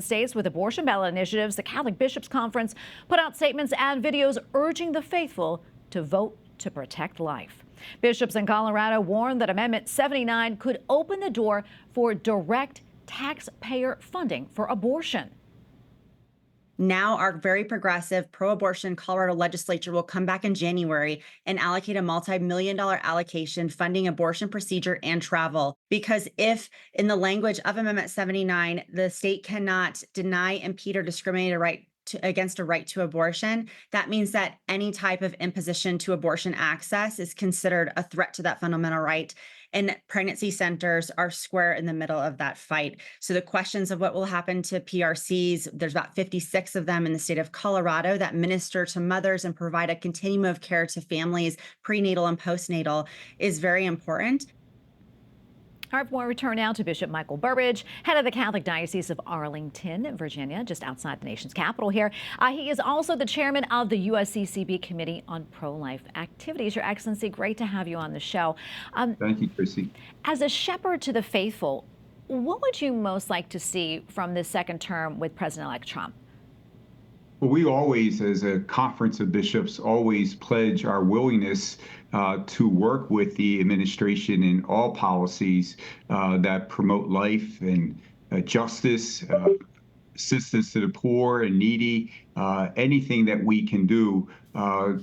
states with abortion ballot initiatives, the Catholic Bishops' Conference put out statements and videos urging the faithful to vote to protect life. Bishops in Colorado warned that Amendment 79 could open the door for direct taxpayer funding for abortion. Now, our very progressive pro-abortion Colorado legislature will come back in January and allocate a multi-million-dollar allocation funding abortion procedure and travel. Because if, in the language of Amendment 79, the state cannot deny, impede, or discriminate against a right to abortion, that means that any type of imposition to abortion access is considered a threat to that fundamental right. And pregnancy centers are square in the middle of that fight. So the questions of what will happen to PRCs, there's about 56 of them in the state of Colorado that minister to mothers and provide a continuum of care to families, prenatal and postnatal, is very important. All right, we return now to Bishop Michael Burbidge, head of the Catholic Diocese of Arlington, Virginia, just outside the nation's capital here. He is also the chairman of the USCCB Committee on Pro-Life Activities. Your Excellency, great to have you on the show. Thank you, Tracy. As a shepherd to the faithful, what would you most like to see from this second term with President-elect Trump? Well, we always, as a conference of bishops, always pledge our willingness to work with the administration in all policies that promote life and justice, assistance to the poor and needy, anything that we can do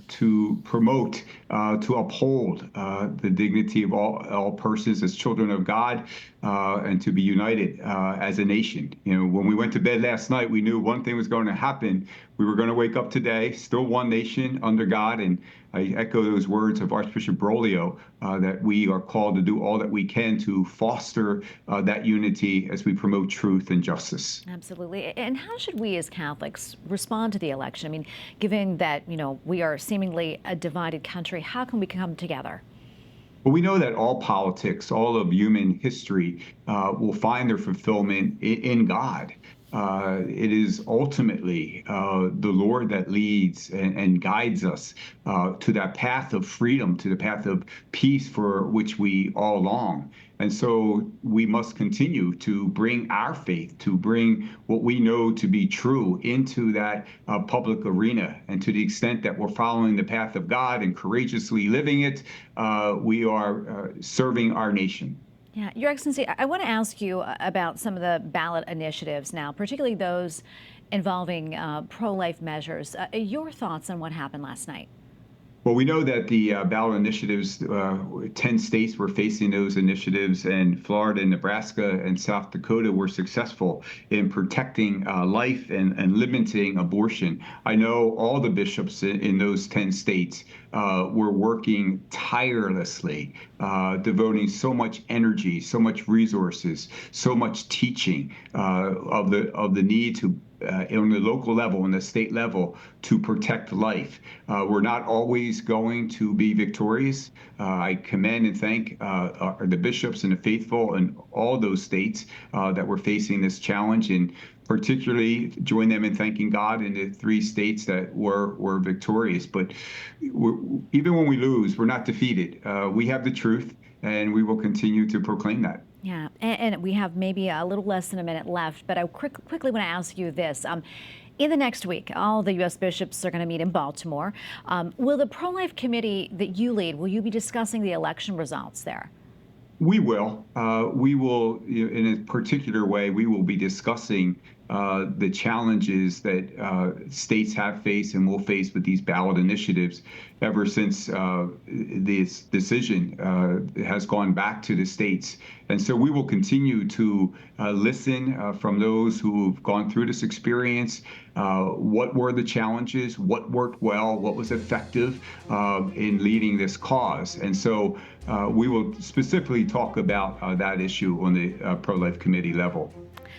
to promote, to uphold the dignity of all persons as children of God, and to be united as a nation. You know, when we went to bed last night, we knew one thing was going to happen. We were going to wake up today, still one nation under God, and I echo those words of Archbishop Broglio that we are called to do all that we can to foster that unity as we promote truth and justice. Absolutely. And how should we as Catholics respond to the election? I mean, given that, you know, we are seemingly a divided country, how can we come together? Well, we know that all politics, all of human history will find their fulfillment in God. It is ultimately the Lord that leads and guides us to that path of freedom, to the path of peace for which we all long. And so we must continue to bring our faith, to bring what we know to be true into that public arena. And to the extent that we're following the path of God and courageously living it, we are serving our nation. Yeah, Your Excellency, I want to ask you about some of the ballot initiatives now, particularly those involving pro-life measures. Your thoughts on what happened last night? Well, we know that the ballot initiatives, 10 states were facing those initiatives, and Florida, and Nebraska, and South Dakota were successful in protecting life and limiting abortion. I know all the bishops in those 10 states were working tirelessly, devoting so much energy, so much resources, so much teaching of the need to on the local level and the state level to protect life. We're not always going to be victorious. I commend and thank the bishops and the faithful in all those states that were facing this challenge, and particularly join them in thanking God in the 3 states that were victorious. But even when we lose, we're not defeated. We have the truth, and we will continue to proclaim that. Yeah, and we have maybe a little less than a minute left, but I quickly want to ask you this. In the next week, all the U.S. bishops are going to meet in Baltimore. Will the pro-life committee that you lead, will you be discussing the election results there? We will. We will, in a particular way, we will be discussing the challenges that states have faced and will face with these ballot initiatives ever since this decision has gone back to the states. And so we will continue to listen from those who've gone through this experience. What were the challenges? What worked well? What was effective in leading this cause? And so we will specifically talk about that issue on the pro-life committee level.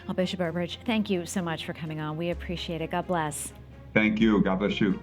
Well, Bishop Burbidge, thank you so much for coming on. We appreciate it. God bless. Thank you. God bless you.